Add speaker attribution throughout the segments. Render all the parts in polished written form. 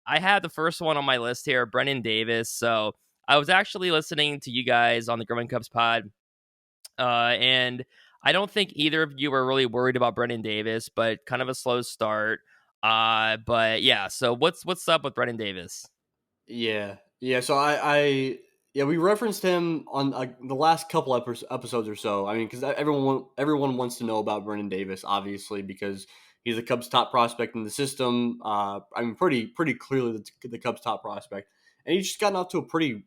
Speaker 1: I had the first one on my list here, Brennan Davis. So I was actually listening to you guys on the Growing Cubs pod, and I don't think either of you were really worried about Brennan Davis, but kind of a slow start. But yeah, so what's up with Brennan Davis?
Speaker 2: Yeah, yeah. So yeah, we referenced him on the last couple episodes or so. I mean, because everyone wants to know about Brennan Davis, obviously, because he's the Cubs' top prospect in the system. I mean, pretty clearly the Cubs' top prospect, and he's just gotten off to a pretty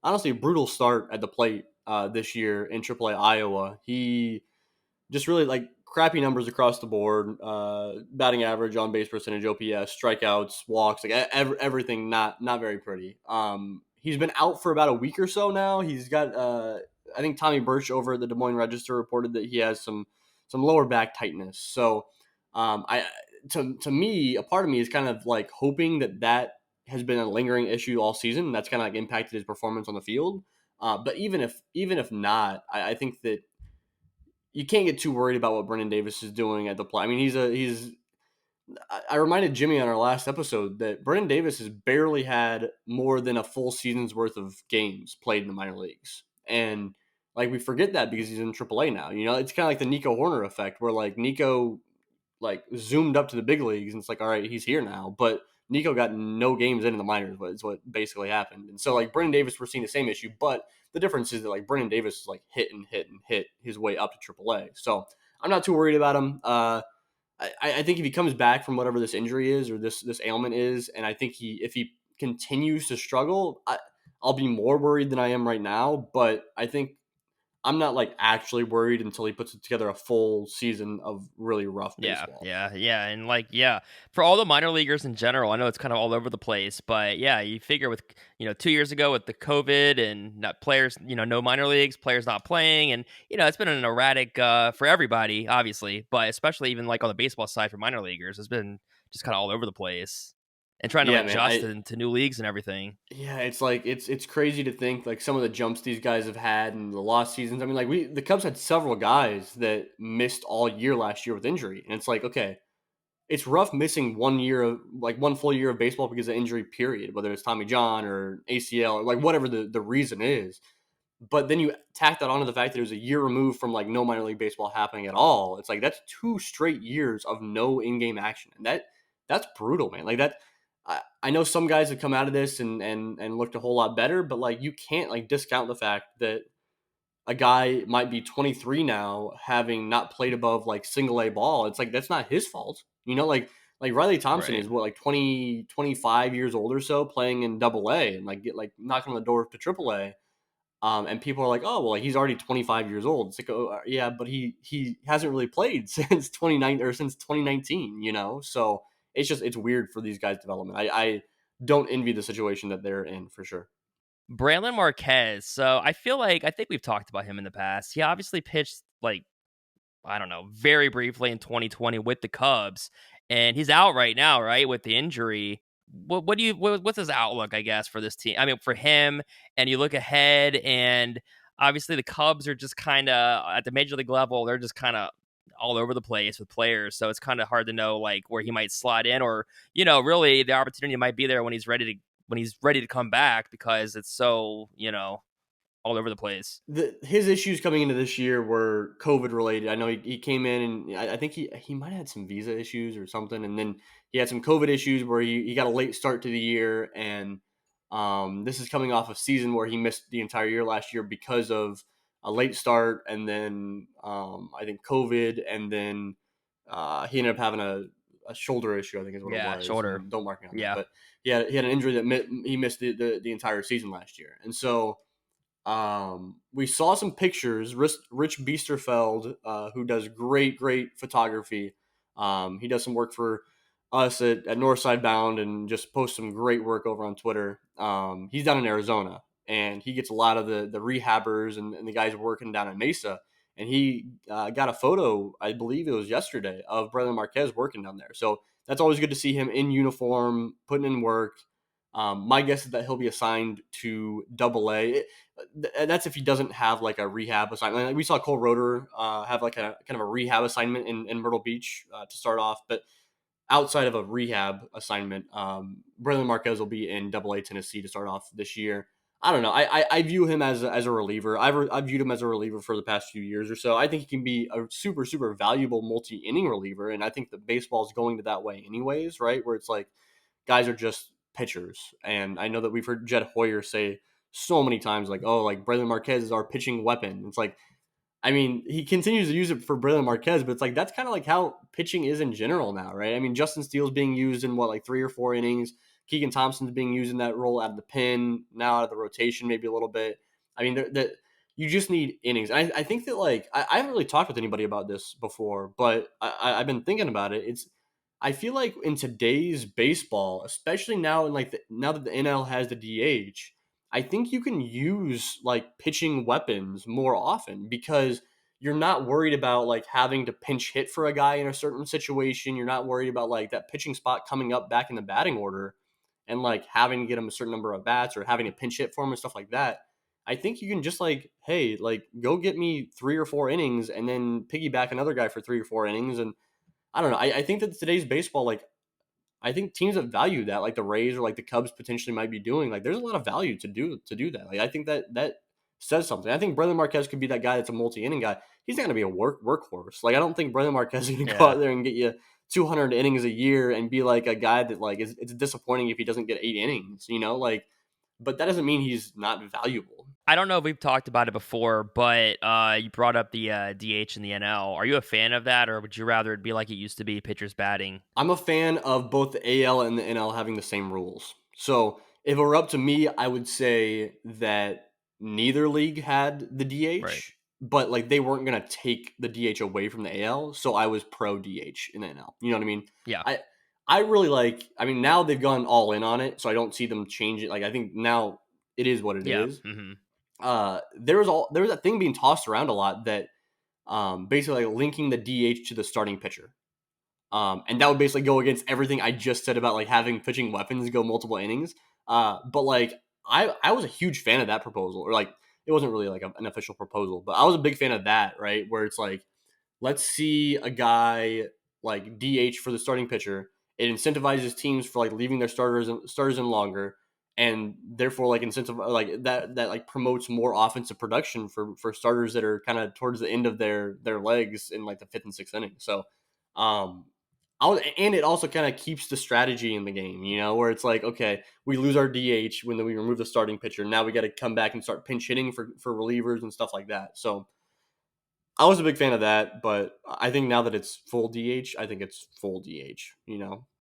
Speaker 2: honestly brutal start at the plate this year in AAA Iowa. He just really like crappy numbers across the board. Batting average, on base percentage, OPS, strikeouts, walks, like everything not very pretty. He's been out for about a week or so now. He's got I think Tommy Birch over at the Des Moines Register reported that he has some lower back tightness. So I to me, a part of me is kind of like hoping that has been a lingering issue all season. That's kind of like impacted his performance on the field. But even if not, I think that you can't get too worried about what Brennan Davis is doing at the play. I mean, he's. I reminded Jimmy on our last episode that Brennan Davis has barely had more than a full season's worth of games played in the minor leagues, and like we forget that because he's in AAA now. You know, it's kind of like the Nico Horner effect, where like Nico like zoomed up to the big leagues, and it's like, all right, he's here now. But Nico got no games in the minors, is what basically happened. And so like Brennan Davis, we're seeing the same issue, but the difference is that like Brennan Davis is like hit his way up to AAA. So I'm not too worried about him. I think if he comes back from whatever this injury is or this ailment is, and I think if he continues to struggle, I'll be more worried than I am right now. But I think I'm not like actually worried until he puts together a full season of really rough
Speaker 1: Yeah,
Speaker 2: baseball.
Speaker 1: yeah, yeah, and like, yeah, for all the minor leaguers in general, I know it's kind of all over the place, but yeah, you figure with 2 years ago with the COVID and not players, no minor leagues, players not playing, and it's been an erratic for everybody, obviously, but especially even like on the baseball side for minor leaguers, it's been just kind of all over the place and trying to
Speaker 2: Yeah, man.
Speaker 1: adjust to new leagues and everything.
Speaker 2: Yeah, it's like it's crazy to think like some of the jumps these guys have had in the lost seasons. I mean, like the Cubs had several guys that missed all year last year with injury, and it's like okay, it's rough missing 1 year of like one full year of baseball because of injury. Period, whether it's Tommy John or ACL or like whatever the reason is. But then you tack that onto the fact that it was a year removed from like no minor league baseball happening at all. It's like that's 2 straight years of no in-game action, and that's brutal, man. Like that. I know some guys have come out of this and looked a whole lot better, but like you can't like discount the fact that a guy might be 23 now, having not played above like single A ball. It's like that's not his fault, you know. Like Riley Thompson
Speaker 1: Right.
Speaker 2: is what like 20 25 years old or so, playing in Double A and like get like knocking on the door to Triple A. And people are like, oh, well, like, he's already 25 years old. It's like, oh, yeah, but he hasn't really played since 29 or since 2019, you know? So it's weird for these guys' development. I don't envy the situation that they're in for sure.
Speaker 1: Braylon Marquez. So I think we've talked about him in the past. He obviously pitched like, I don't know, very briefly in 2020 with the Cubs, and he's out right now, right, with the injury. What's his outlook, I guess, for this team? I mean, for him, and you look ahead, and obviously the Cubs are just kind of at the major league level, they're just kind of all over the place with players, so it's kind of hard to know like where he might slot in, or really the opportunity might be there when he's ready to come back because it's so all over the place.
Speaker 2: His issues coming into this year were COVID related. I know he came in and I think he might have had some visa issues or something, and then he had some COVID issues where he got a late start to the year, and this is coming off a season where he missed the entire year last year because of a late start, and then I think COVID, and then he ended up having a shoulder issue. I think is what it
Speaker 1: Yeah,
Speaker 2: was,
Speaker 1: shoulder.
Speaker 2: and don't mark me on that,
Speaker 1: Yeah.
Speaker 2: but he had an injury that he missed the entire season last year, and so. We saw some pictures. Rich Biesterfeld, who does great photography. He does some work for us at Northside Bound and just posts some great work over on Twitter. He's down in Arizona and he gets a lot of the rehabbers and the guys working down at Mesa. And he got a photo, I believe it was yesterday, of Brennan Marquez working down there. So that's always good to see him in uniform, putting in work. My guess is that he'll be assigned to Double A. That's if he doesn't have like a rehab assignment. Like we saw Cole Roeder have like a kind of a rehab assignment in Myrtle Beach to start off, but outside of a rehab assignment, Braylon Marquez will be in Double A Tennessee to start off this year. I don't know. I view him as a reliever. I've viewed him as a reliever for the past few years or so. I think he can be a super valuable multi inning reliever, and I think the baseball is going to that way anyways, right? Where it's like guys are just pitchers, and I know that we've heard Jed Hoyer say so many times, like, oh, like Braylon Marquez is our pitching weapon. It's like, I mean, he continues to use it for Brennan Marquez, but it's like that's kind of like how pitching is in general now, right? I mean, Justin Steele's being used in what, like 3 or 4 innings. Keegan Thompson's being used in that role out of the pen, now out of the rotation, maybe a little bit. I mean, that you just need innings. I think that like I haven't really talked with anybody about this before, but I've been thinking about it. I feel like in today's baseball, especially now in like now that the NL has the DH, I think you can use like pitching weapons more often because you're not worried about like having to pinch hit for a guy in a certain situation. You're not worried about like that pitching spot coming up back in the batting order and like having to get him a certain number of bats or having to pinch hit for him and stuff like that. I think you can just like, hey, like go get me 3 or 4 innings and then piggyback another guy for 3 or 4 innings. And I don't know. I think that today's baseball, like I think teams that value that, like the Rays or like the Cubs potentially might be doing, like there's a lot of value to do that. Like I think that says something. I think Brendan Marquez could be that guy that's a multi-inning guy. He's not gonna be a workhorse. Like I don't think Brendan Marquez is gonna go
Speaker 1: Yeah.
Speaker 2: out there and get you 200 innings a year and be like a guy that like it's disappointing if he doesn't get 8 innings. Like, but that doesn't mean he's not valuable.
Speaker 1: I don't know if we've talked about it before, but you brought up the DH in the NL. Are you a fan of that, or would you rather it be like it used to be, pitchers batting?
Speaker 2: I'm a fan of both the AL and the NL having the same rules. So if it were up to me, I would say that neither league had the
Speaker 1: Right.
Speaker 2: DH, but like they weren't gonna take the DH away from the AL. So I was pro DH in the NL. You know what I mean?
Speaker 1: Yeah.
Speaker 2: I I really like. I mean, now they've gone all in on it, so I don't see them change it. Like I think now it is what it
Speaker 1: Yeah.
Speaker 2: is.
Speaker 1: Hmm.
Speaker 2: There was that thing being tossed around a lot that basically like linking the DH to the starting pitcher. And that would basically go against everything I just said about like having pitching weapons go multiple innings. But like I was a huge fan of that proposal, or like it wasn't really like an official proposal, but I was a big fan of that, right? Where it's like, let's see a guy like DH for the starting pitcher. It incentivizes teams for like leaving their starters in longer, and therefore like incentive like that like promotes more offensive production for starters that are kind of towards the end of their legs in like the fifth and sixth inning. So, um, and it also kind of keeps the strategy in the game, where it's like, okay, we lose our DH when we remove the starting pitcher. Now we got to come back and start pinch hitting for relievers and stuff like that. So I was a big fan of that, but I think now that it's full DH, I think it's full DH.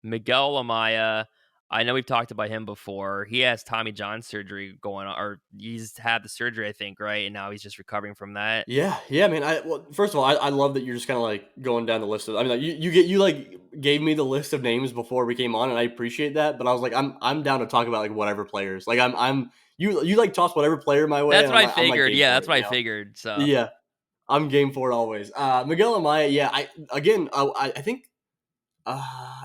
Speaker 1: Miguel Amaya, I know we've talked about him before. He has Tommy John surgery going on, or he's had the surgery, I think, right? And now he's just recovering from that.
Speaker 2: Yeah, man. Well, first of all, I love that you're just kind of like going down the list of. I mean, like, you like gave me the list of names before we came on, and I appreciate that. But I was like, I'm down to talk about like whatever players. Like I'm you like toss whatever player my way,
Speaker 1: That's
Speaker 2: and
Speaker 1: what I
Speaker 2: I'm like
Speaker 1: figured.
Speaker 2: game
Speaker 1: Yeah,
Speaker 2: for
Speaker 1: that's
Speaker 2: it.
Speaker 1: what I figured. So
Speaker 2: Yeah, I'm game for it always. Miguel Amaya, yeah. I think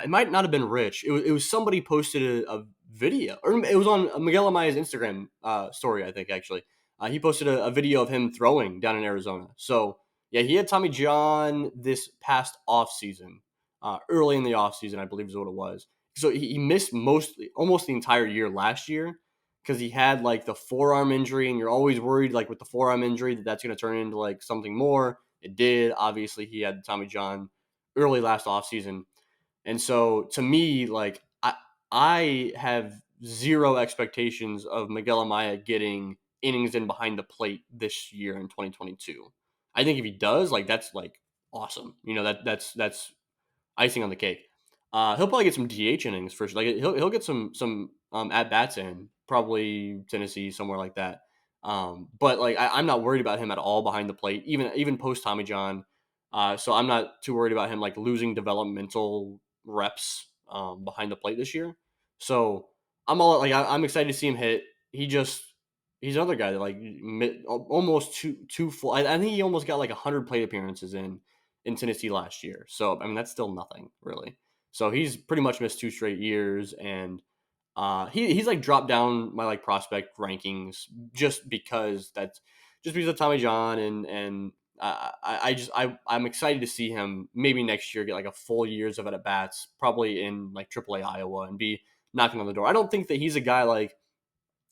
Speaker 2: it might not have been Rich. It was somebody posted a video, or it was on Miguel Amaya's Instagram story. I think actually, he posted a video of him throwing down in Arizona. So yeah, he had Tommy John this past off season, early in the off season, I believe is what it was. So he missed almost the entire year last year because he had like the forearm injury, and you're always worried like with the forearm injury that's going to turn into like something more. It did. Obviously, he had Tommy John early last off season. And so to me, like I have zero expectations of Miguel Amaya getting innings in behind the plate this year in 2022. I think if he does, like that's like awesome. That's icing on the cake. He'll probably get some DH innings first. Like he'll get some at bats in, probably Tennessee, somewhere like that. But like I'm not worried about him at all behind the plate, even post Tommy John. So I'm not too worried about him like losing developmental reps behind the plate this year. So I'm excited to see him hit. He's another guy that like almost two full. I think he almost got like 100 plate appearances in Tennessee last year. So I mean that's still nothing really. So he's pretty much missed 2 straight years, and he's like dropped down my like prospect rankings just because of Tommy John and I'm excited to see him maybe next year get like a full years of at bats, probably in like AAA Iowa, and be knocking on the door. I don't think that he's a guy like,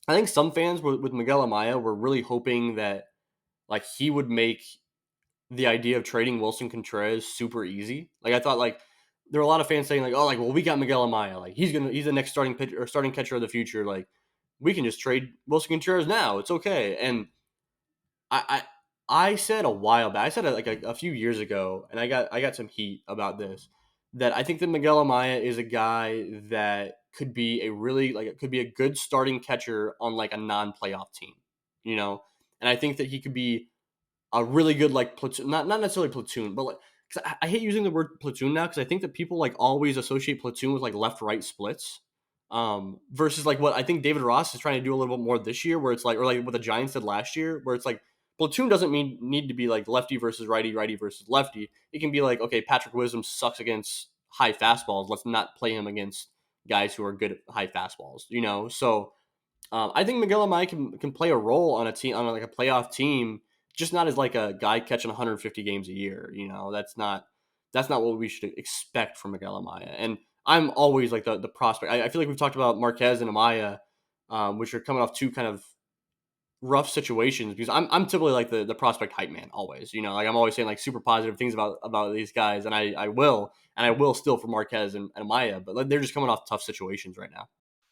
Speaker 2: I think some fans with Miguel Amaya were really hoping that like he would make the idea of trading Wilson Contreras super easy. Like I thought like there were a lot of fans saying like, oh, like, well, we got Miguel Amaya, like he's the next starting pitcher or starting catcher of the future, like we can just trade Wilson Contreras now, it's okay. And I I said a while back, I said it like a few years ago, and I got some heat about this, that I think that Miguel Amaya is a guy that could be a really like it could be a good starting catcher on like a non-playoff team, you know, and I think that he could be a really good like platoon, not necessarily platoon, but like, because I hate using the word platoon now because I think that people like always associate platoon with like left right splits, versus like what I think David Ross is trying to do a little bit more this year, where it's like, or like what the Giants did last year, where it's like platoon doesn't mean need to be like lefty versus righty, righty versus lefty. It can be like, okay, Patrick Wisdom sucks against high fastballs, let's not play him against guys who are good at high fastballs, you know. So I think Miguel Amaya can play a role on a team, on like a playoff team, just not as like a guy catching 150 games a year. You know, that's not what we should expect from Miguel Amaya. And I'm always like the prospect. I feel like we've talked about Marquez and Amaya, which are coming off two kind of rough situations, because I'm typically like the prospect hype man always. You know, like I'm always saying like super positive things about these guys, and I will still for Marquez and Amaya, but like, they're just coming off tough situations right now.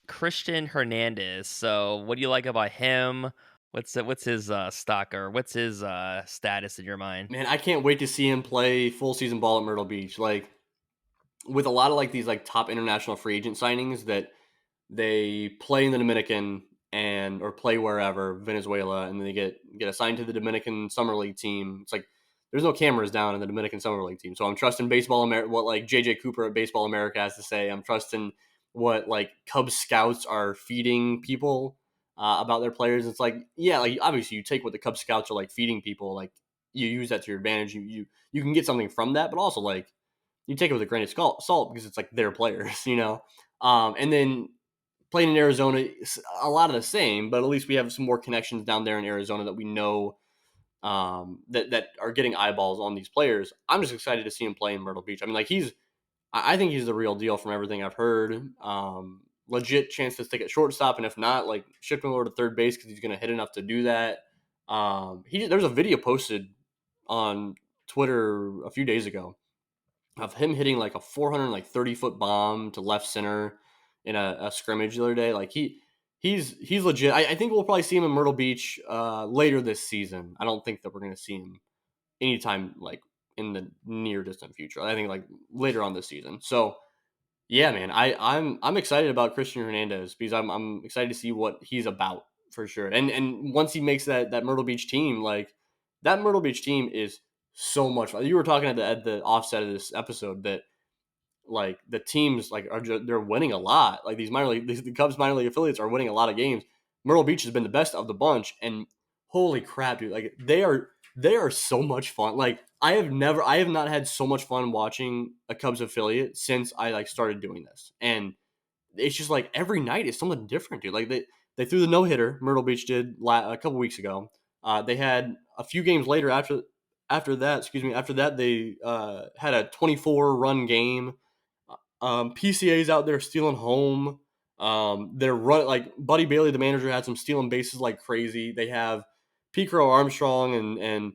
Speaker 1: Christian Hernandez. So, what do you like about him? What's his stock, or what's his status in your mind?
Speaker 2: Man, I can't wait to see him play full season ball at Myrtle Beach. Like with a lot of like these like top international free agent signings that they play in the Dominican and or play wherever, Venezuela, and then they get assigned to the Dominican Summer League team. It's like there's no cameras down in the Dominican Summer League team, so I'm trusting Baseball America, what like JJ Cooper at Baseball America has to say. I'm trusting what like Cubs scouts are feeding people about their players. It's like, yeah, like obviously you take what the Cubs scouts are like feeding people, like you use that to your advantage. You can get something from that, but also like you take it with a grain of salt because it's like their players, you know. And then playing in Arizona, a lot of the same, but at least we have some more connections down there in Arizona that we know, that are getting eyeballs on these players. I'm just excited to see him play in Myrtle Beach. I mean, like I think he's the real deal from everything I've heard. Legit chance to stick at shortstop, and if not, like ship him over to third base because he's going to hit enough to do that. There's a video posted on Twitter a few days ago of him hitting like a 430-foot bomb to left center in a scrimmage the other day. Like he's legit. I think we'll probably see him in Myrtle Beach later this season. I don't think that we're going to see him anytime like in the near distant future. I think like later on this season. So yeah, man, I'm excited about Christian Hernandez because I'm excited to see what he's about for sure. And once he makes that Myrtle Beach team, like that Myrtle Beach team is so much fun. You were talking at the offset of this episode that like the teams like they're winning a lot. Like the Cubs minor league affiliates are winning a lot of games. Myrtle Beach has been the best of the bunch, and holy crap, dude! Like they are so much fun. Like I have not had so much fun watching a Cubs affiliate since I like started doing this, and it's just like every night is something different, dude. Like they threw the no hitter. Myrtle Beach did a couple weeks ago. They had a few games later after that. Excuse me. After that, they had a 24-run game. PCA's out there stealing home. They're run like Buddy Bailey, the manager, had some stealing bases like crazy. They have Pete Crow-Armstrong and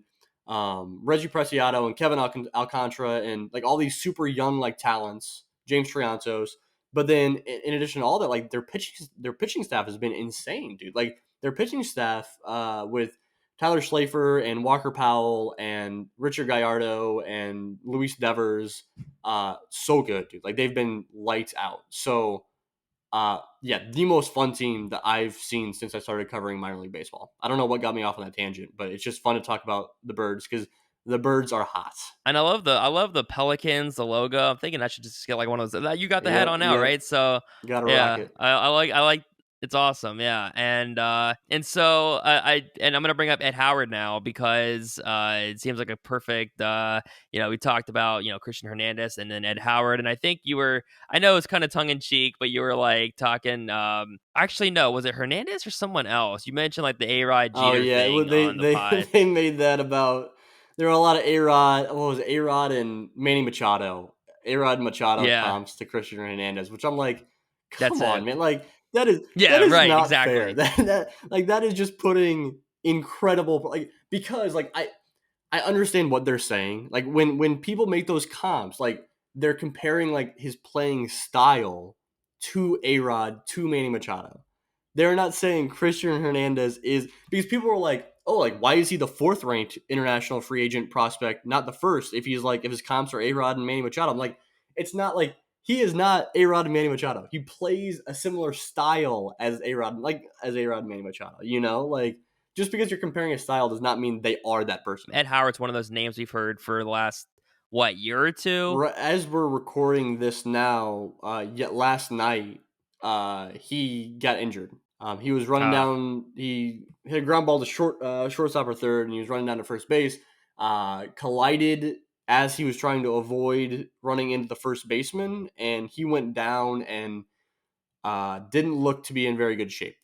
Speaker 2: Reggie Preciado and Kevin Alcantara and like all these super young like talents. James Triantos. But then in addition to all that, like their pitching staff has been insane, dude. Like their pitching staff with Tyler Schlafer and Walker Powell and Richard Gallardo and Luis Devers, so good, dude. Like they've been lights out. So yeah, the most fun team that I've seen since I started covering minor league baseball. I don't know what got me off on that tangent, but it's just fun to talk about the Birds because the Birds are hot.
Speaker 1: And I love the Pelicans, the logo. I'm thinking I should just get like one of those. You got the hat
Speaker 2: Yep,
Speaker 1: on now,
Speaker 2: yep.
Speaker 1: right? So
Speaker 2: Gotta rock
Speaker 1: yeah,
Speaker 2: it.
Speaker 1: I like it's awesome. Yeah, and so I'm gonna bring up Ed Howard now because it seems like a perfect. We talked about Christian Hernandez and then Ed Howard, and I think I know it's kind of tongue in cheek, but you were like talking. Actually, no, was it Hernandez or someone else? You mentioned like the A Rod
Speaker 2: Oh
Speaker 1: Jeter
Speaker 2: yeah,
Speaker 1: thing
Speaker 2: they
Speaker 1: on the
Speaker 2: they
Speaker 1: pod.
Speaker 2: they made that about. there are a lot of A-Rod. What was it, A-Rod and Manny Machado, A-Rod and Machado
Speaker 1: Yeah,
Speaker 2: comps to Christian Hernandez, which I'm like,
Speaker 1: that's
Speaker 2: come on,
Speaker 1: it.
Speaker 2: man, like that
Speaker 1: Yeah,
Speaker 2: is
Speaker 1: right,
Speaker 2: not fair.
Speaker 1: exactly.
Speaker 2: That is just putting incredible because I understand what they're saying. Like when people make those comps, like they're comparing like his playing style to A-Rod to Manny Machado. They're not saying Christian Hernandez is because people are like, oh, like why is he the fourth ranked international free agent prospect, not the first? If he's like if his comps are A-Rod and Manny Machado, I'm like, it's not like he is not A-Rod and Manny Machado. He plays a similar style as A-Rod, like as A-Rod and Manny Machado. You know, like just because you're comparing a style does not mean they are that person.
Speaker 1: Ed Howard's one of those names we've heard for the last what year or two.
Speaker 2: As we're recording this now, yet last night, he got injured. He was running
Speaker 1: Ah,
Speaker 2: down. He hit a ground ball to shortstop or third, and he was running down to first base. Collided as he was trying to avoid running into the first baseman, and he went down and didn't look to be in very good shape.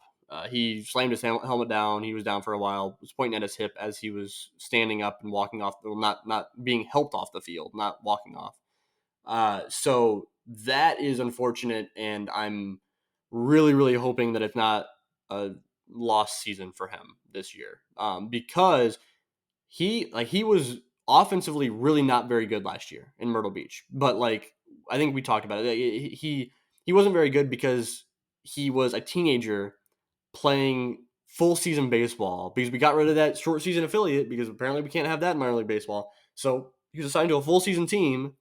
Speaker 2: He slammed his helmet down. He was down for a while. Was pointing at his hip as he was standing up and walking off. Well, not being helped off the field, not walking off. So that is unfortunate, and I'm really hoping that it's not a lost season for him this year, because he was offensively really not very good last year in Myrtle Beach. But like I think we talked about it, he wasn't very good because he was a teenager playing full season baseball because we got rid of that short season affiliate because apparently we can't have that in minor league baseball. So he was assigned to a full season team,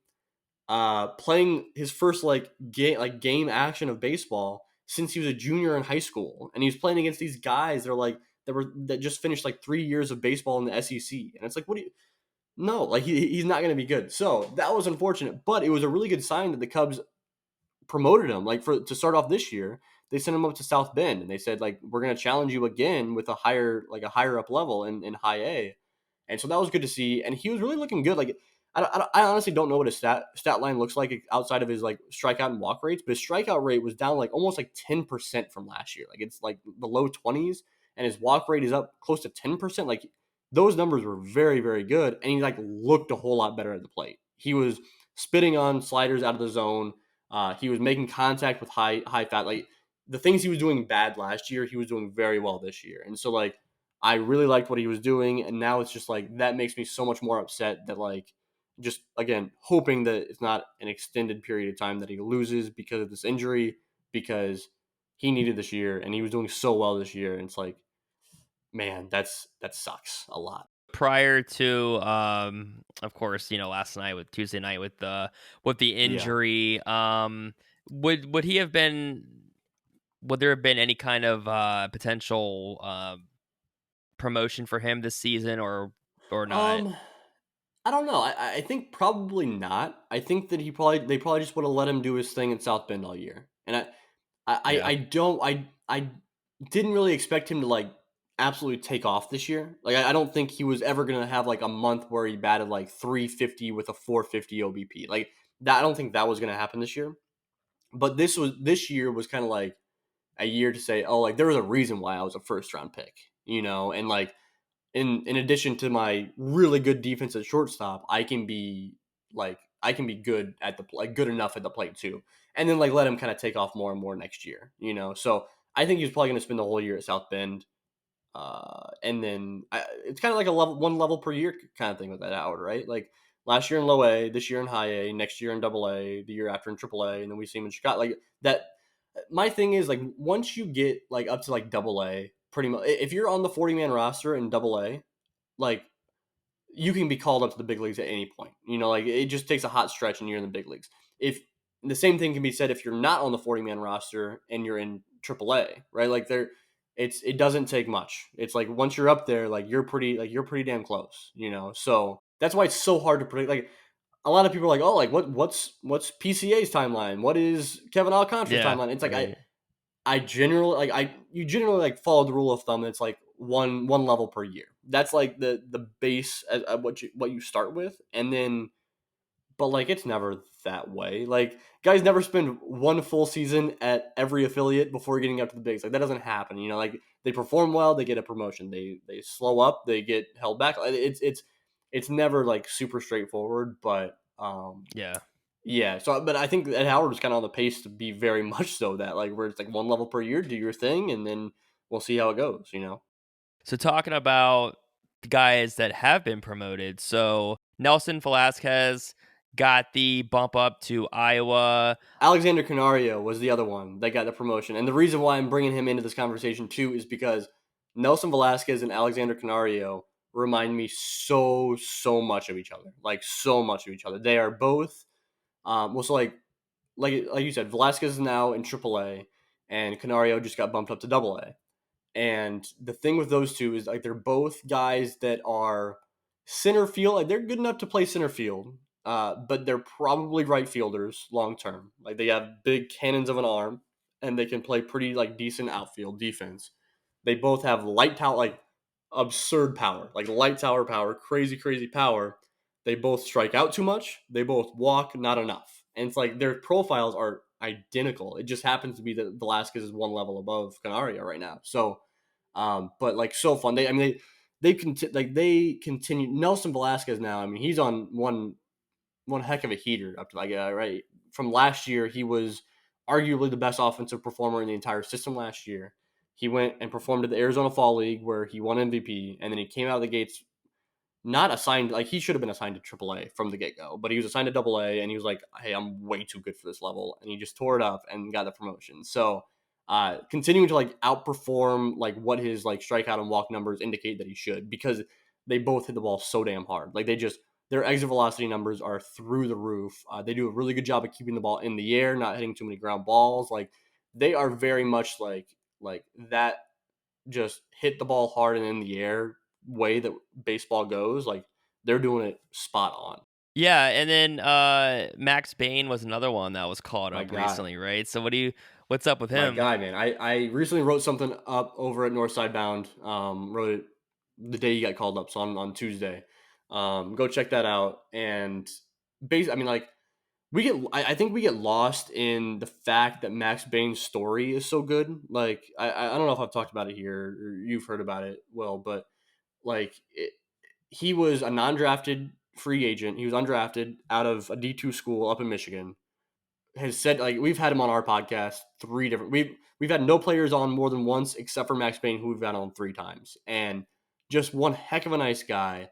Speaker 2: playing his first game action of baseball since he was a junior in high school, and he was playing against these guys that just finished like 3 years of baseball in the SEC, and it's like, what do you? No, like he's not going to be good. So that was unfortunate, but it was a really good sign that the Cubs promoted him. Like for to start off this year, they sent him up to South Bend, and they said like we're going to challenge you again with a higher up level in high A, and so that was good to see. And he was really looking good. Like I honestly don't know what his stat line looks like outside of his like strikeout and walk rates, but his strikeout rate was down like almost like 10% from last year. Like it's like the low 20s, and his walk rate is up close to 10%. Like those numbers were very good, and he like looked a whole lot better at the plate. He was spitting on sliders out of the zone. He was making contact with high fat. Like the things he was doing bad last year, he was doing very well this year. And so like I really liked what he was doing, and now it's just like that makes me so much more upset that like just again hoping that it's not an extended period of time that he loses because of this injury, because he needed this year and he was doing so well this year. And it's like, man, that sucks a lot.
Speaker 1: prior to of course, last night with Tuesday night with the
Speaker 2: Yeah.
Speaker 1: injury, would he have been would there have been any kind of potential promotion for him this season or not?
Speaker 2: Um, I don't know. I think probably not. I think that they probably just would have let him do his thing in South Bend all year. And
Speaker 1: Yeah.
Speaker 2: I don't I didn't really expect him to like absolutely take off this year. Like I don't think he was ever gonna have like a month where he batted like 350 with a 450 OBP. Like that I don't think that was gonna happen this year. But this year was kind of like a year to say, oh, like there was a reason why I was a first round pick, and like in addition to my really good defense at shortstop, I can be good at good enough at the plate too, and then like let him kind of take off more and more next year. So I think he's probably going to spend the whole year at South Bend, and then it's kind of like a one level per year kind of thing with that Howard, right? Like last year in low A, this year in high A, next year in double A, the year after in triple A, and then we see him in Chicago. Like that. My thing is like once you get like up to like double A, pretty much if you're on the 40-man roster in double A, like you can be called up to the big leagues at any point. Like it just takes a hot stretch and you're in the big leagues. If the same thing can be said if you're not on the 40-man roster and you're in AAA, right? Like it doesn't take much. It's like once you're up there, like you're pretty damn close. So that's why it's so hard to predict. Like a lot of people are like, oh, like what's PCA's timeline? What is Kevin Alcantara's
Speaker 1: Yeah.
Speaker 2: timeline? It's like
Speaker 1: Right.
Speaker 2: I generally you generally like follow the rule of thumb. It's like one level per year. That's like the base at what you start with, and then but like it's never that way. Like guys never spend one full season at every affiliate before getting up to the bigs. Like that doesn't happen. Like they perform well, they get a promotion. They slow up, they get held back. It's it's never like super straightforward, but
Speaker 1: Yeah.
Speaker 2: yeah. So, but I think Ed Howard was kind of on the pace to be very much so that like where it's like one level per year, do your thing, and then we'll see how it goes.
Speaker 1: So talking about the guys that have been promoted, so Nelson Velasquez got the bump up to Iowa.
Speaker 2: Alexander Canario was the other one that got the promotion. And the reason why I'm bringing him into this conversation too is because Nelson Velasquez and Alexander Canario remind me so much of each other. Like so much of each other. They are both well so like you said, Velasquez is now in AAA and Canario just got bumped up to AA. And the thing with those two is like they're both guys that are center field. Like they're good enough to play center field, but they're probably right fielders long term. Like they have big cannons of an arm, and they can play pretty like decent outfield defense. They both have light tower, like absurd power, like light tower power, crazy power. They both strike out too much. They both walk not enough, and it's like their profiles are identical. It just happens to be that Velasquez is one level above Canario right now. So but like so fun. They continue. Nelson Velasquez now. I mean, he's on one heck of a heater up to like right from last year. He was arguably the best offensive performer in the entire system last year. He went and performed at the Arizona Fall League where he won MVP, and then he came out of the gates not assigned, like he should have been assigned to AAA from the get go, but he was assigned to AA, and he was like, "Hey, I'm way too good for this level," and he just tore it up and got the promotion. So, continuing to like outperform like what his like strikeout and walk numbers indicate that he should, because they both hit the ball so damn hard. Like they just their exit velocity numbers are through the roof. They do a really good job of keeping the ball in the air, not hitting too many ground balls. Like they are very much like that just hit the ball hard and in the air way that baseball goes, like they're doing it spot on.
Speaker 1: Yeah, and then Max Bain was another one that was called
Speaker 2: My
Speaker 1: up
Speaker 2: guy,
Speaker 1: recently, right? So what's up with
Speaker 2: my
Speaker 1: him?
Speaker 2: guy, man. I recently wrote something up over at Northside Bound. Wrote it the day he got called up, so on Tuesday. Go check that out. And I mean, like I think we get lost in the fact that Max Bain's story is so good. Like I don't know if I've talked about it here or you've heard about it, Will, but like he was a non-drafted free agent. He was undrafted out of a D2 school up in Michigan. Has said like we've had him on our podcast three different. We've had no players on more than once except for Max Bain, who we've had on three times, and just one heck of a nice guy.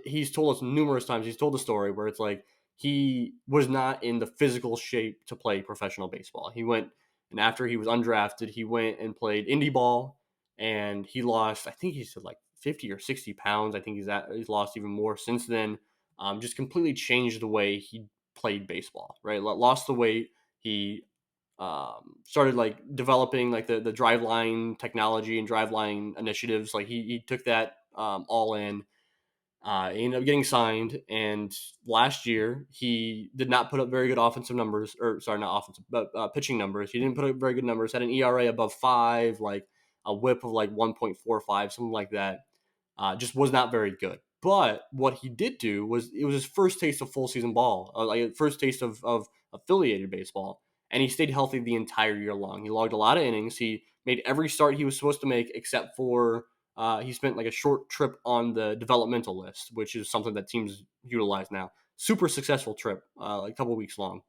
Speaker 2: He's told us numerous times. He's told the story where it's like he was not in the physical shape to play professional baseball. He went and after he was undrafted, he went and played indie ball, and he lost. I think he said like 50 or 60 pounds. I think he's lost even more since then. Just completely changed the way he played baseball, right? Lost the weight. He started like developing like the drive line technology and drive line initiatives. Like he took that all in. He ended up getting signed, and last year he did not put up very good offensive numbers, or sorry, not offensive, but pitching numbers. He didn't put up very good numbers. Had an ERA above 5, like a WHIP of like 1.45, something like that. Just was not very good. But what he did do was it was his first taste of full season ball, like first taste of affiliated baseball, and he stayed healthy the entire year long. He logged a lot of innings. He made every start he was supposed to make, except for he spent like a short trip on the developmental list, which is something that teams utilize now. Super successful trip, like a couple weeks long.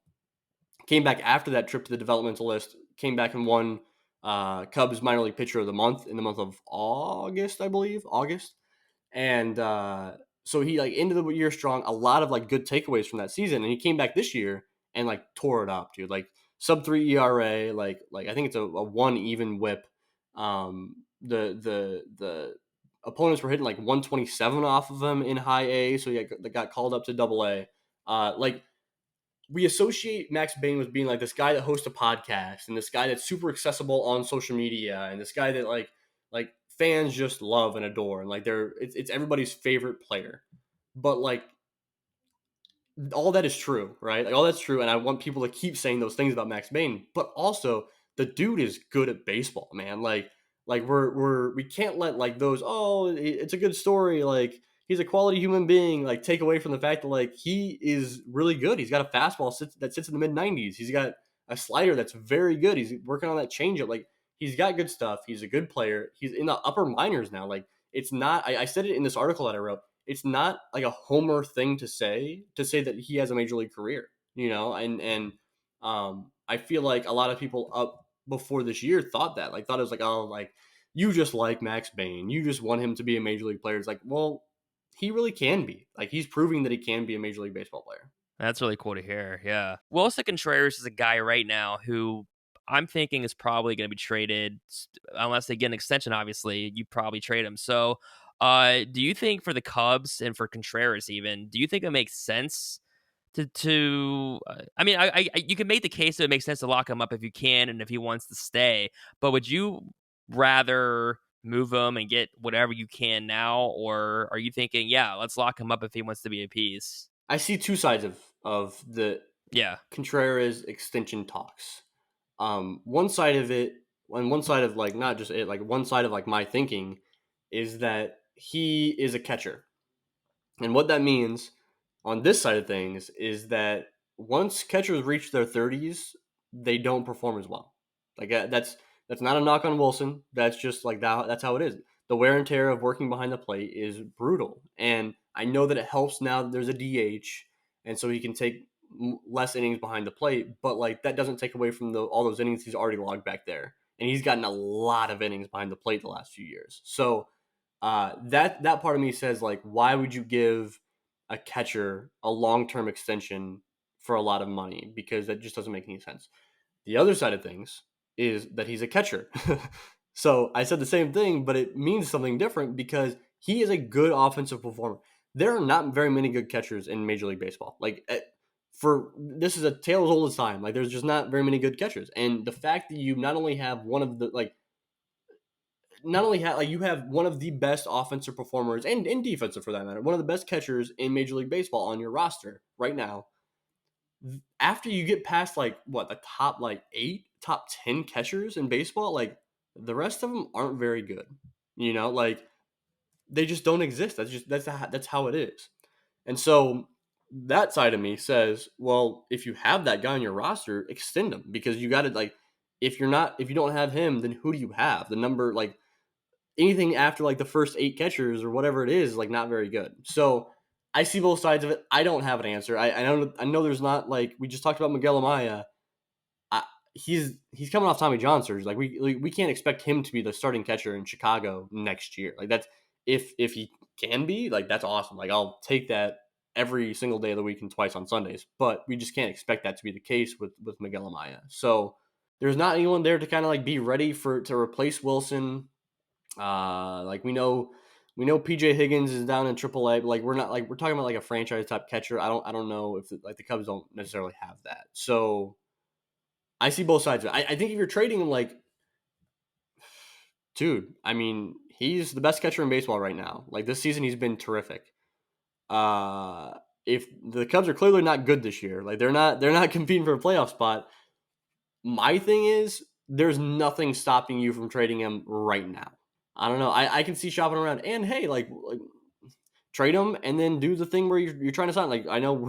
Speaker 2: Came back after that trip to the developmental list. Came back and won Cubs minor league pitcher of the month in the month of August, I believe, August. And so he like ended the year strong. A lot of like good takeaways from that season, and he came back this year and like tore it up, dude. Like sub 3 ERA, like I think it's a one even WHIP. The opponents were hitting like 127 off of him in high A, so he got called up to double A. Like we associate Max Bain with being like this guy that hosts a podcast and this guy that's super accessible on social media and this guy that like fans just love and adore and like it's everybody's favorite player. But like all that is true, right? Like all that's true, and I want people to keep saying those things about Max Bain. But also, the dude is good at baseball, man. Like we can't let like those it's a good story, like he's a quality human being, like take away from the fact that like he is really good. He's got a fastball that sits in the mid 90s. He's got a slider that's very good. He's working on that changeup. Like he's got good stuff. He's a good player. He's in the upper minors now. Like it's not. I said it in this article that I wrote it's not like a homer thing to say that he has a major league career, and I feel like a lot of people up before this year thought it was like, oh, like you just like Max Bain, you just want him to be a major league player. It's like, well, he really can be. Like he's proving that he can be a major league baseball player.
Speaker 1: That's really cool to hear. Yeah. Wilson Contreras is a guy right now who I'm thinking is probably going to be traded unless they get an extension. Obviously, you probably trade him. So, do you think for the Cubs and for Contreras, even, do you think it makes sense I mean, you can make the case that it makes sense to lock him up if you can and if he wants to stay. But would you rather move him and get whatever you can now, or are you thinking, yeah, let's lock him up if he wants to be a piece?
Speaker 2: I see two sides of the
Speaker 1: Yeah.
Speaker 2: Contreras extension talks. One side of it, and one side of like not just it, like one side of like my thinking is that he is a catcher. And what that means on this side of things is that once catchers reach their 30s, they don't perform as well. Like that's not a knock on Wilson. That's just like that. That's how it is. The wear and tear of working behind the plate is brutal. And I know that it helps now that there's a DH, and so he can take less innings behind the plate. But like that doesn't take away from all those innings he's already logged back there, and he's gotten a lot of innings behind the plate the last few years. So that part of me says like, why would you give a catcher a long term extension for a lot of money? Because that just doesn't make any sense. The other side of things is that he's a catcher. So I said the same thing, but it means something different because he is a good offensive performer. There are not very many good catchers in Major League Baseball. For this is a tale as old as time. Like there's just not very many good catchers, and the fact that you not only have one of the like not only have like you have one of the best offensive performers and defensive for that matter, one of the best catchers in Major League Baseball on your roster right now. After you get past like what the top like 8, top 10 catchers in baseball, like the rest of them aren't very good. Like they just don't exist. That's how it is. And so that side of me says, well, if you have that guy on your roster, extend him because you got to like if you don't have him, then who do you have? The number like anything after like the first 8 catchers or whatever it is like not very good. So I see both sides of it. I don't have an answer. I know there's not like we just talked about Miguel Amaya. He's coming off Tommy John surgery. Like we can't expect him to be the starting catcher in Chicago next year. Like that's if he can be like that's awesome. Like I'll take that every single day of the week and twice on Sundays. But we just can't expect that to be the case with Miguel Amaya. So there's not anyone there to kind of like be ready to replace Wilson. Like we know PJ Higgins is down in AAA. But like we're talking about like a franchise type catcher. I don't know if like the Cubs don't necessarily have that. So I see both sides of it. I think if you're trading him, like, dude, I mean, he's the best catcher in baseball right now. Like this season, he's been terrific. Uh, if the Cubs are clearly not good this year, like they're not competing for a playoff spot. My thing is, there's nothing stopping you from trading him right now. I don't know. I can see shopping around, and hey, like trade him and then do the thing where you're trying to sign. Like I know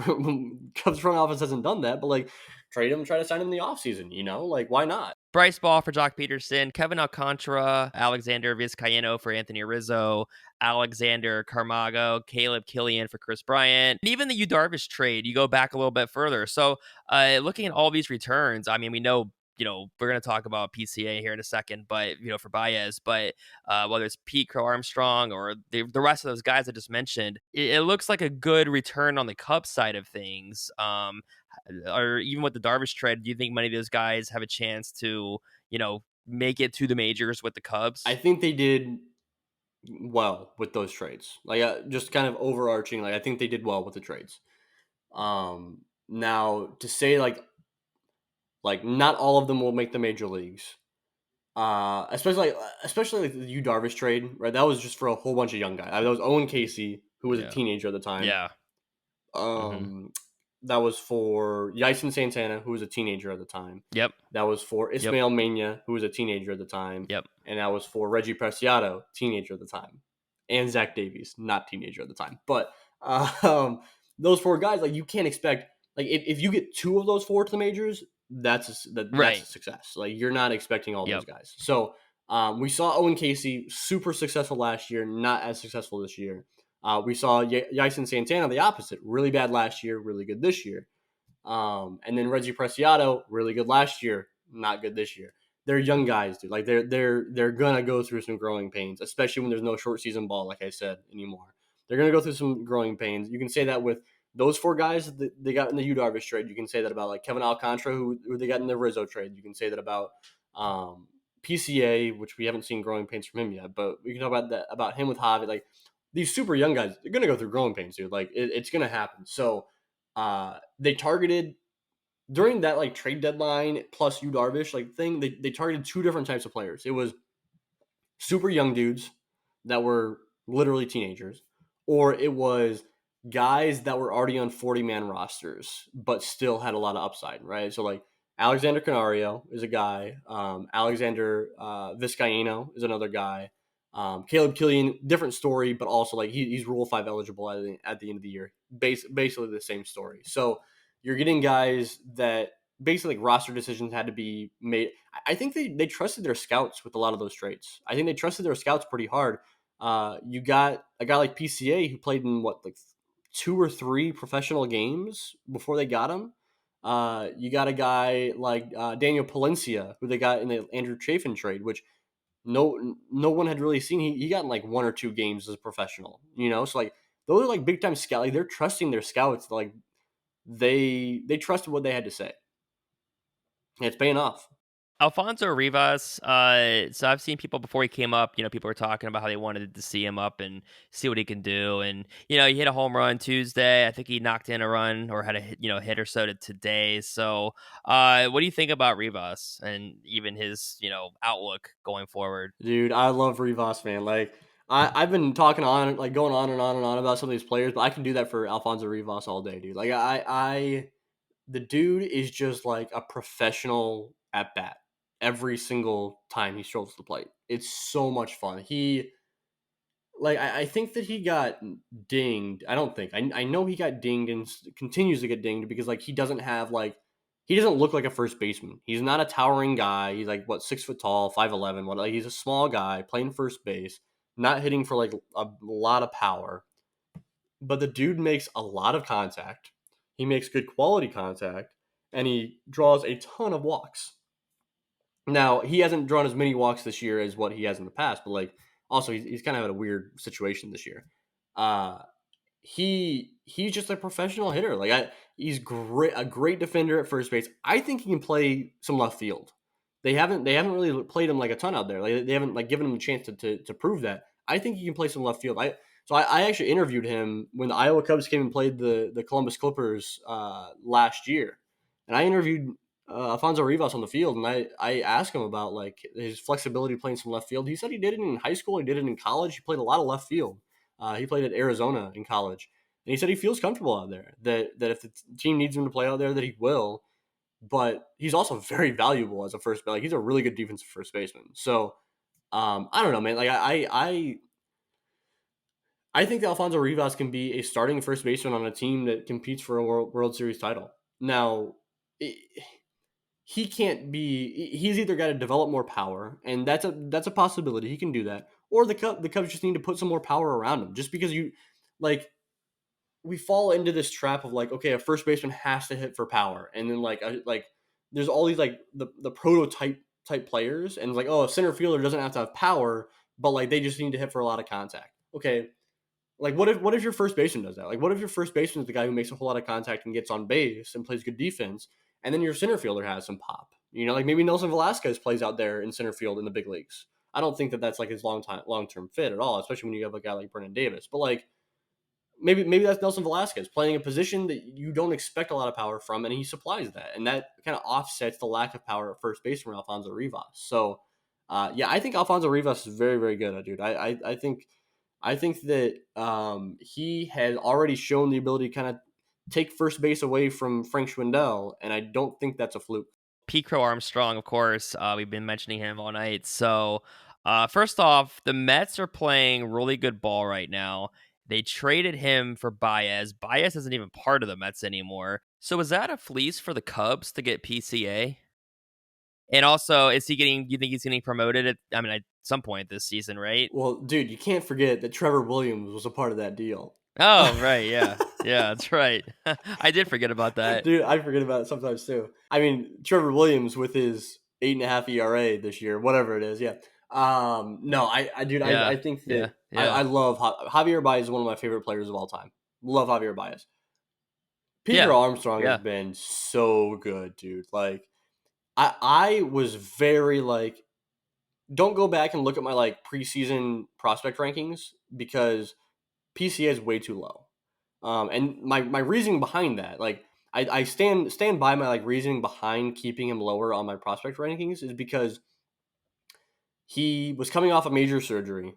Speaker 2: Cubs front office hasn't done that, but like trade him and try to sign him in the offseason, like why not?
Speaker 1: Bryce Ball for Jock Peterson, Kevin Alcantara, Alexander Vizcaíno for Anthony Rizzo, Alexander Carmago, Caleb Killian for Chris Bryant, and even the Yu Darvish trade. You go back a little bit further. So, looking at all these returns, I mean, we know. We're going to talk about PCA here in a second, but, for Baez, but whether it's Pete Crow-Armstrong or the rest of those guys I just mentioned, it looks like a good return on the Cubs side of things. Or even with the Darvish trade, do you think many of those guys have a chance to, make it to the majors with the Cubs?
Speaker 2: I think they did well with those trades. Like just kind of overarching, like I think they did well with the trades. Now to say like not all of them will make the major leagues. Especially like the Yu Darvish trade, right? That was just for a whole bunch of young guys. That was Owen Casey, who was a
Speaker 1: Yeah.
Speaker 2: teenager at the time.
Speaker 1: Yeah. Mm-hmm.
Speaker 2: That was for Yison Santana, who was a teenager at the time.
Speaker 1: Yep.
Speaker 2: That was for Ismael Mena, who was a teenager at the time.
Speaker 1: Yep.
Speaker 2: And that was for Reggie Preciado, teenager at the time. And Zach Davies, not teenager at the time. But those 4 guys, like you can't expect, like if you get 2 of those 4 to the majors, that's a success. Like you're not expecting all those guys. So we saw Owen Casey super successful last year, not as successful this year. We saw Yason Santana the opposite, really bad last year, really good this year. And then Reggie Preciado, really good last year, not good this year. They're young guys, dude. Like they're gonna go through some growing pains, especially when there's no short season ball, like I said, anymore. They're gonna go through some growing pains. You can say that with those four guys that they got in the Yu Darvish trade. You can say that about like Kevin Alcantara, who they got in the Rizzo trade. You can say that about PCA, which we haven't seen growing pains from him yet, but we can talk about that about him with Javi. Like these super young guys, they're gonna go through growing pains, dude. Like it's gonna happen. So they targeted during that like trade deadline plus Yu Darvish like thing. They targeted two different types of players. It was super young dudes that were literally teenagers, or it was guys that were already on 40-man rosters but still had a lot of upside, right? So like Alexander Canario is a guy, Alexander Vizcaino is another guy, Caleb Killian, different story, but also like he's Rule 5 eligible at the end of the year. Basically the same story. So you're getting guys that basically like roster decisions had to be made. I think they trusted their scouts with a lot of those trades. I think they trusted their scouts pretty hard. You got a guy like PCA who played in what like two or three professional games before they got him. You got a guy like Daniel Palencia who they got in the Andrew Chafin trade, which no one had really seen. He got in like one or two games as a professional, you know. So like those are like big time scout. Like, they're trusting their scouts. Like they trusted what they had to say. And it's paying off.
Speaker 1: Alfonso Rivas, so I've seen people before he came up, people were talking about how they wanted to see him up and see what he can do. And, he hit a home run Tuesday. I think he knocked in a run or had a hit or so today. So, what do you think about Rivas and even his, outlook going forward?
Speaker 2: Dude, I love Rivas, man. Like I've been talking on like going on and on and on about some of these players, but I can do that for Alfonso Rivas all day, dude. Like I the dude is just like a professional at bat every single time he strolls the plate. It's so much fun. I think that he got dinged. I don't think. I know he got dinged and continues to get dinged because like he doesn't look like a first baseman. He's not a towering guy. He's like what 6 foot tall, 5'11". What like he's a small guy playing first base, not hitting for like a lot of power. But the dude makes a lot of contact. He makes good quality contact, and he draws a ton of walks. Now he hasn't drawn as many walks this year as what he has in the past, but like also he's kind of had a weird situation this year. Uh, he's just a professional hitter. He's great, a great defender at first base. I think he can play some left field. They haven't really played him like a ton out there. Like they haven't like given him a chance to prove that. I think he can play some left field. I actually interviewed him when the Iowa Cubs came and played the Columbus Clippers last year, and I interviewed Alfonso Rivas on the field, and I asked him about like his flexibility playing some left field. He said he did it in high school. He did it in college. He played a lot of left field. He played at Arizona in college, and he said he feels comfortable out there. That if the team needs him to play out there, that he will. But he's also very valuable as a first. Like he's a really good defensive first baseman. So I don't know, man. Like I think that Alfonso Rivas can be a starting first baseman on a team that competes for a World Series title. Now, he can't be. He's either got to develop more power, and that's a possibility. He can do that, or the Cubs just need to put some more power around him. Just because like we fall into this trap of like, okay, a first baseman has to hit for power, and then like there's all these like the prototype type players, and it's like, oh, a center fielder doesn't have to have power, but like they just need to hit for a lot of contact. Okay, like what if your first baseman does that? Like what if your first baseman is the guy who makes a whole lot of contact and gets on base and plays good defense, and then your center fielder has some pop? Like maybe Nelson Velasquez plays out there in center field in the big leagues. I don't think that that's like his long term fit at all, especially when you have a guy like Brennan Davis. But like maybe that's Nelson Velasquez playing a position that you don't expect a lot of power from, and he supplies that, and that kind of offsets the lack of power at first base from Alfonso Rivas. So, yeah, I think Alfonso Rivas is very, very good, dude. I think that he has already shown the ability to kind of take first base away from Frank Schwindel, and I don't think that's a fluke.
Speaker 1: Pete Crow-Armstrong, of course, we've been mentioning him all night. So, first off, the Mets are playing really good ball right now. They traded him for Baez. Baez isn't even part of the Mets anymore. So, is that a fleece for the Cubs to get PCA? And also, is he getting? You think he's getting promoted? I mean, some point this season, right?
Speaker 2: Well, dude, you can't forget that Trevor Williams was a part of that deal.
Speaker 1: Oh, right, yeah. Yeah, that's right. I did forget about that.
Speaker 2: Dude, I forget about it sometimes too. I mean, Trevor Williams with his 8.5 ERA this year, whatever it is. Yeah. No, dude, I
Speaker 1: Yeah,
Speaker 2: think that
Speaker 1: yeah, yeah,
Speaker 2: I love Javier Baez is one of my favorite players of all time. Love Javier Baez. Pete
Speaker 1: yeah,
Speaker 2: Crow-Armstrong has
Speaker 1: yeah.
Speaker 2: been so good, dude. Like, I was very like, don't go back and look at my like preseason prospect rankings because PCA is way too low. And my reasoning behind that, like I stand by my like reasoning behind keeping him lower on my prospect rankings is because he was coming off a major surgery.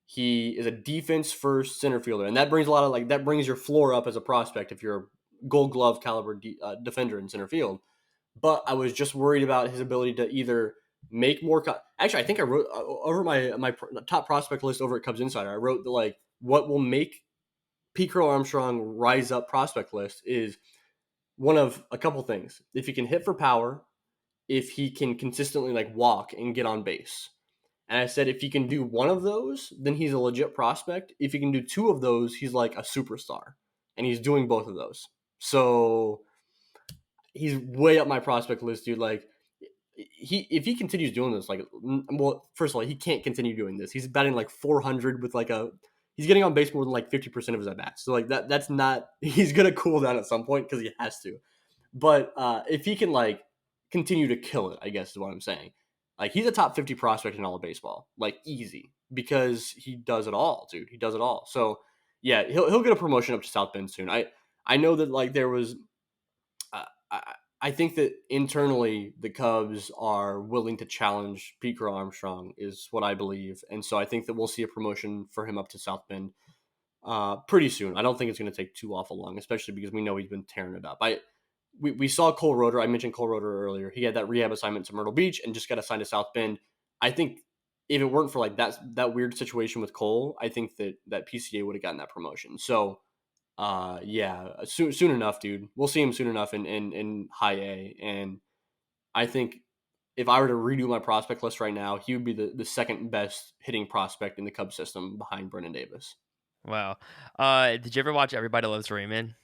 Speaker 2: He is a defense first center fielder, and that brings a lot of like that brings your floor up as a prospect if you're a Gold Glove caliber defender in center field. But I was just worried about his ability to either make more. Actually, I think I wrote over my top prospect list over at Cubs Insider. I wrote the like what will make Pete Crow-Armstrong rise up prospect list is one of a couple things. If he can hit for power, if he can consistently like walk and get on base. And I said if he can do one of those, then he's a legit prospect. If he can do two of those, he's like a superstar. And he's doing both of those. So he's way up my prospect list, dude. Like if he continues doing this, like well, first of all, he can't continue doing this. He's batting like 400 with like a he's getting on base more than like 50% of his at bats. So like that's not he's gonna cool down at some point because he has to. But if he can like continue to kill it, I guess is what I'm saying. Like he's a top 50 prospect in all of baseball, like easy because he does it all, dude. He does it all. So yeah, he'll get a promotion up to South Bend soon. I know that like there was I think that internally the Cubs are willing to challenge Pete Crow-Armstrong is what I believe, and so I think that we'll see a promotion for him up to South Bend pretty soon. I don't think it's going to take too awful long, especially because we know he's been tearing it up. We saw Cole Roeder. I mentioned Cole Roeder earlier. He had that rehab assignment to Myrtle Beach and just got assigned to South Bend. I think if it weren't for like that weird situation with Cole, I think that PCA would have gotten that promotion. So yeah, soon enough, dude. We'll see him soon enough in high A. And I think if I were to redo my prospect list right now, he would be the second best hitting prospect in the Cubs system behind Brennan Davis.
Speaker 1: Wow. Did you ever watch Everybody Loves Raymond?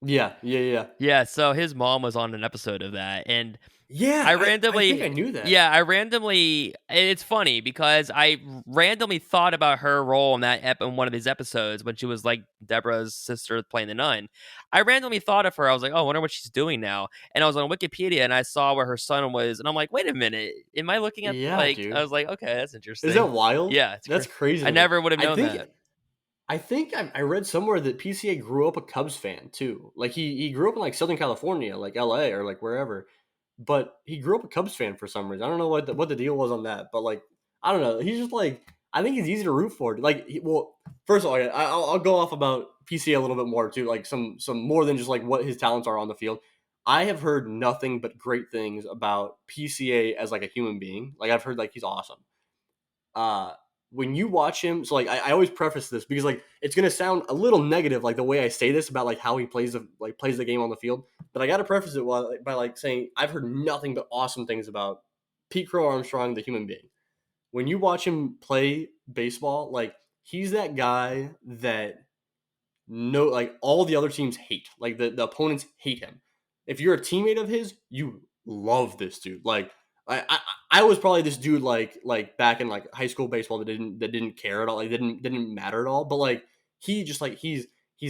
Speaker 2: Yeah, yeah, yeah.
Speaker 1: Yeah, so his mom was on an episode of that, and
Speaker 2: Yeah,
Speaker 1: I
Speaker 2: I think I
Speaker 1: randomly
Speaker 2: knew that.
Speaker 1: yeah, I randomly it's funny because I randomly thought about her role in in one of these episodes when she was, like, Deborah's sister playing the nun. I randomly thought of her, I was like, "Oh, I wonder what she's doing now," and I was on Wikipedia and I saw where her son was, and I'm like, "Wait a minute, am I looking at"
Speaker 2: Yeah,
Speaker 1: like, I
Speaker 2: dude.
Speaker 1: was like, "Okay, that's
Speaker 2: Is that
Speaker 1: interesting."
Speaker 2: wild?
Speaker 1: Yeah, it's
Speaker 2: That's crazy
Speaker 1: I
Speaker 2: to me.
Speaker 1: never would have
Speaker 2: I
Speaker 1: known
Speaker 2: think
Speaker 1: that.
Speaker 2: I read somewhere that PCA grew up a Cubs fan too. Like he grew up in like Southern California, like LA or like wherever. But he grew up a Cubs fan for some reason. I don't know what the deal was on that, but like I don't know. He's just like I think he's easy to root for. Like well, first of all, I'll go off about PCA a little bit more too, like some more than just like what his talents are on the field. I have heard nothing but great things about PCA as like a human being. Like I've heard like he's awesome. uh when you watch him, so like I always preface this because like it's gonna sound a little negative like the way I say this about like how he plays the game on the field, but I gotta preface it by like saying I've heard nothing but awesome things about Pete Crow-Armstrong, the human being. When you watch him play baseball, like he's that guy that no like all the other teams hate. Like the opponents hate him. If you're a teammate of his, you love this dude. Like I was probably this dude like back in like high school baseball that didn't care at all. Like didn't matter at all. But like he just like he's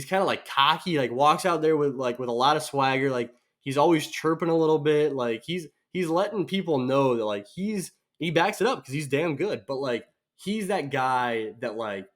Speaker 2: kind of like cocky, like walks out there with a lot of swagger. Like he's always chirping a little bit. Like he's letting people know that like he backs it up because he's damn good. But like he's that guy that like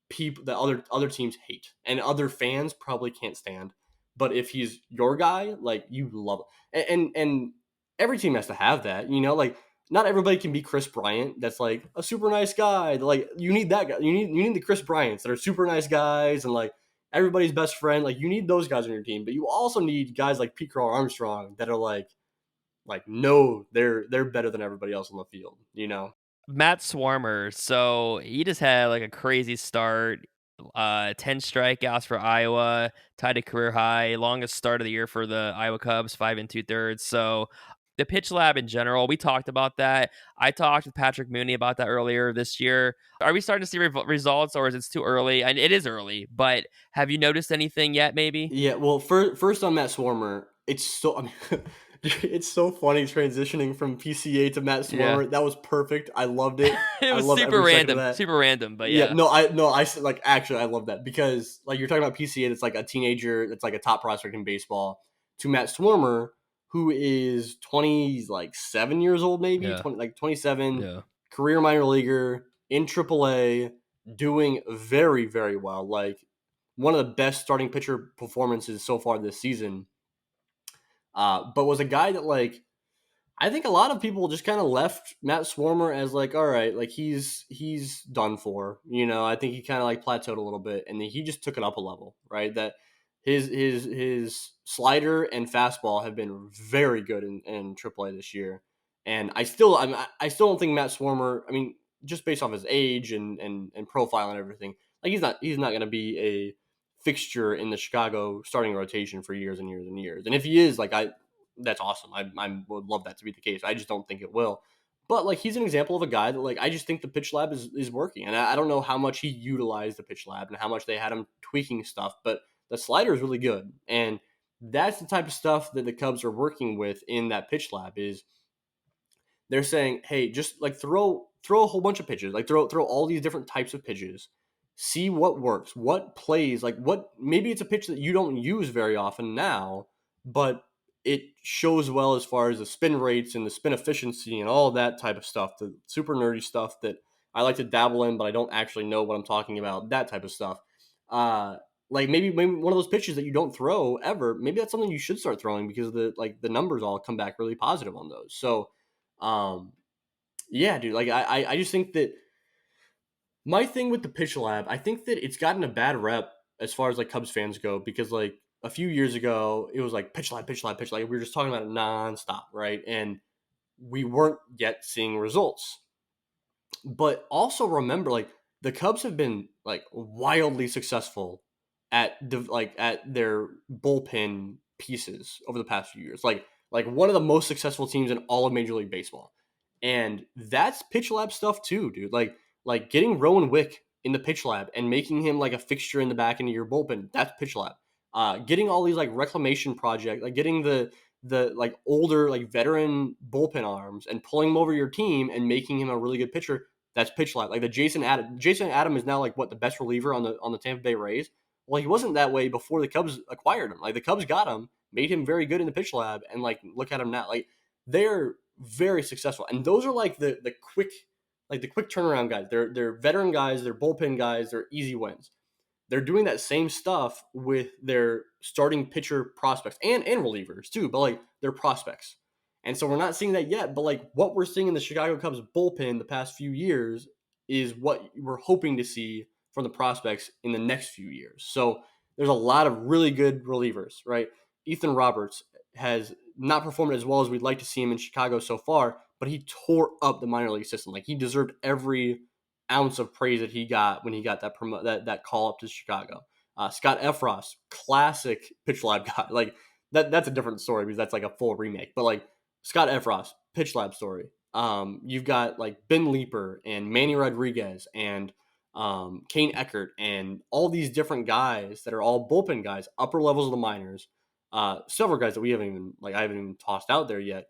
Speaker 2: people that other teams hate and other fans probably can't stand. But if he's your guy, like you love it. And every team has to have that, you know, like not everybody can be Chris Bryant. That's like a super nice guy. Like you need that guy. You need the Chris Bryants that are super nice guys and like everybody's best friend. Like you need those guys on your team, but you also need guys like Pete Crow-Armstrong that are like no, they're better than everybody else on the field. You know?
Speaker 1: Matt Swarmer, so he just had like a crazy start. 10 strikeouts for Iowa, tied a career high, longest start of the year for the Iowa Cubs, 5 and 2/3. So The pitch lab in general, we talked about that. I talked with Patrick Mooney about that earlier this year. Are we starting to see results, or is it too early? And it is early, but have you noticed anything yet? Maybe.
Speaker 2: Yeah, well, first on Matt Swarmer, it's so I mean, it's so funny transitioning from PCA to Matt
Speaker 1: Yeah,
Speaker 2: Swarmer. That was perfect. I loved it.
Speaker 1: it
Speaker 2: I
Speaker 1: was
Speaker 2: love every second of that.
Speaker 1: super random, but
Speaker 2: Yeah,
Speaker 1: yeah,
Speaker 2: no, I said like actually I love that because like you're talking about PCA that's like a teenager that's like a top prospect in baseball to Matt Swarmer who is 7 years old maybe
Speaker 1: yeah,
Speaker 2: 27
Speaker 1: yeah.
Speaker 2: career minor leaguer in AAA doing very very well like one of the best starting pitcher performances so far this season but was a guy that like I think a lot of people just kind of left Matt Swarmer as like, all right, like he's done for. You know, I think he kind of like plateaued a little bit, and then he just took it up a level, right? That his slider and fastball have been very good in AAA this year, and I still don't think Matt Swarmer. I mean, just based off his age and profile and everything, like he's not going to be a fixture in the Chicago starting rotation for years and years and years. And if he is, like that's awesome. I would love that to be the case. I just don't think it will. But like he's an example of a guy that like I just think the pitch lab is working, and I don't know how much he utilized the pitch lab and how much they had him tweaking stuff, but the slider is really good, and that's the type of stuff that the Cubs are working with in that pitch lab. Is they're saying, hey, just like throw a whole bunch of pitches, like throw all these different types of pitches, see what works, what plays, like what maybe it's a pitch that you don't use very often now, but it shows well as far as the spin rates and the spin efficiency and all that type of stuff, the super nerdy stuff that I like to dabble in, but I don't actually know what I'm talking about. That type of stuff. Like maybe one of those pitches that you don't throw ever. Maybe that's something you should start throwing because the numbers all come back really positive on those. So um, yeah, dude. Like I just think that my thing with the pitch lab, I think that it's gotten a bad rep as far as like Cubs fans go because like a few years ago it was like pitch lab, pitch lab, pitch lab. We were just talking about it nonstop, right? And we weren't yet seeing results. But also remember, like the Cubs have been like wildly successful at their bullpen pieces over the past few years. Like one of the most successful teams in all of Major League Baseball, and that's pitch lab stuff too, dude. Like getting Rowan Wick in the pitch lab and making him like a fixture in the back end of your bullpen. That's pitch lab. Getting all these like reclamation projects, like getting the like older like veteran bullpen arms and pulling him over your team and making him a really good pitcher. That's pitch lab. Like the Jason Adam is now like what the best reliever on the Tampa Bay Rays. Well, he wasn't that way before the Cubs acquired him. Like the Cubs got him, made him very good in the pitch lab, and like look at him now. Like they're very successful, and those are like the quick turnaround guys. They're veteran guys, they're bullpen guys, they're easy wins. They're doing that same stuff with their starting pitcher prospects and relievers too, but like their prospects. And so we're not seeing that yet, but like what we're seeing in the Chicago Cubs bullpen the past few years is what we're hoping to see from the prospects in the next few years. So there's a lot of really good relievers, right? Ethan Roberts has not performed as well as we'd like to see him in Chicago so far, but he tore up the minor league system. Like he deserved every ounce of praise that he got when he got that call up to Chicago. Scott Efros, classic pitch lab guy. Like that's a different story because that's like a full remake. But like Scott Efros, pitch lab story. You've got like Ben Leeper and Manny Rodriguez and Kane Eckert and all these different guys that are all bullpen guys, upper levels of the minors. Several guys that I haven't even tossed out there yet.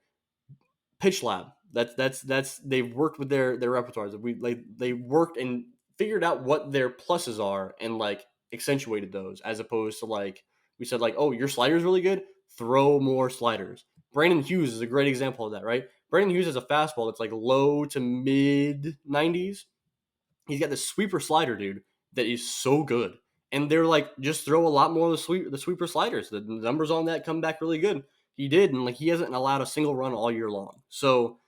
Speaker 2: Pitch lab. That's they've worked with their repertoires. They worked and figured out what their pluses are and like accentuated those as opposed to like we said like, oh, your slider's really good, throw more sliders. Brandon Hughes is a great example of that, right? Brandon Hughes has a fastball that's like low to mid 90s. He's got this sweeper slider, dude, that is so good. And they're like, just throw a lot more of the sweeper sliders. The numbers on that come back really good. He did, and like he hasn't allowed a single run all year long. So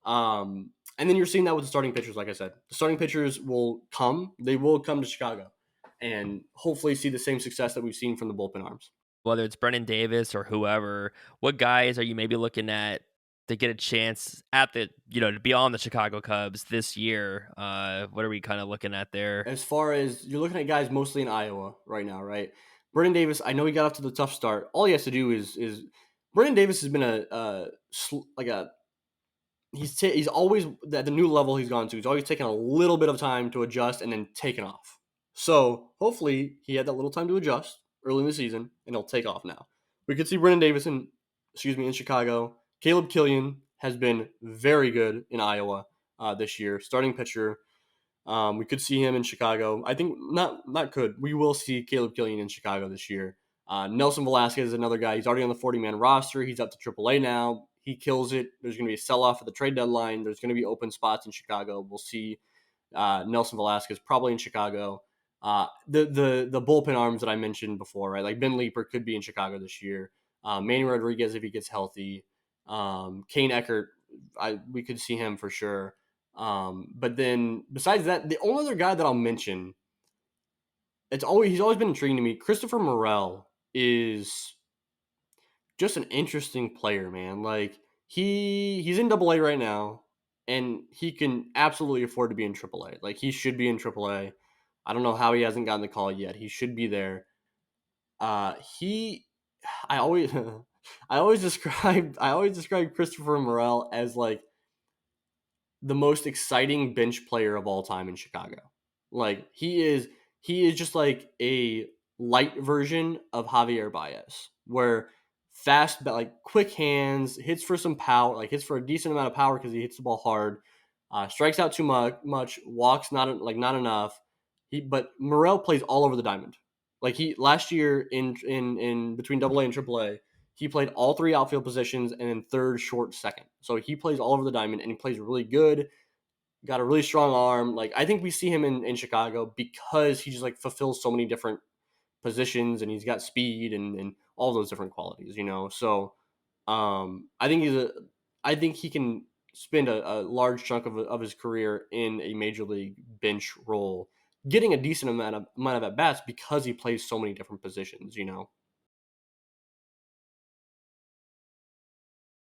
Speaker 2: and then you're seeing that with the starting pitchers, like I said. The starting pitchers will come. They will come to Chicago and hopefully see the same success that we've seen from the bullpen arms.
Speaker 1: Whether it's Brennan Davis or whoever, what guys are you maybe looking at to get a chance at to be on the Chicago Cubs this year? What are we kind of looking at there?
Speaker 2: As far as you're looking at guys mostly in Iowa right now, right? Brennan Davis, I know he got off to the tough start. All he has to do is Brennan Davis has been like a he's always at the new level he's gone to. He's always taken a little bit of time to adjust and then taken off. So hopefully he had that little time to adjust early in the season and he'll take off now. We could see Brennan Davis in Chicago. Caleb Killian has been very good in Iowa this year, starting pitcher. We could see him in Chicago. I think not could. We will see Caleb Killian in Chicago this year. Nelson Velasquez is another guy. He's already on the 40-man roster. He's up to AAA now. He kills it. There's going to be a sell-off at the trade deadline. There's going to be open spots in Chicago. We'll see Nelson Velasquez probably in Chicago. The bullpen arms that I mentioned before, right? Like Ben Leeper could be in Chicago this year. Manny Rodriguez if he gets healthy. Kane Eckert, we could see him for sure. But then besides that, the only other guy that I'll mention, he's always been intriguing to me. Christopher Morel is just an interesting player, man. Like he's in Double A right now, and he can absolutely afford to be in Triple A. Like he should be in Triple A. I don't know how he hasn't gotten the call yet. He should be there. He, I always, I always describe Christopher Morel as like the most exciting bench player of all time in Chicago. Like he is just like a light version of Javier Baez, where fast but like quick hands, hits for some power, like hits for a decent amount of power because he hits the ball hard, strikes out too much, walks not enough. But Morel plays all over the diamond. Like he last year in between Double A and Triple A, he played all three outfield positions and then third, short, second. So he plays all over the diamond and he plays really good. Got a really strong arm. Like I think we see him in Chicago because he just like fulfills so many different positions and he's got speed and all those different qualities, you know. So I think he can spend a large chunk of his career in a major league bench role, getting a decent amount of at bats because he plays so many different positions, you know.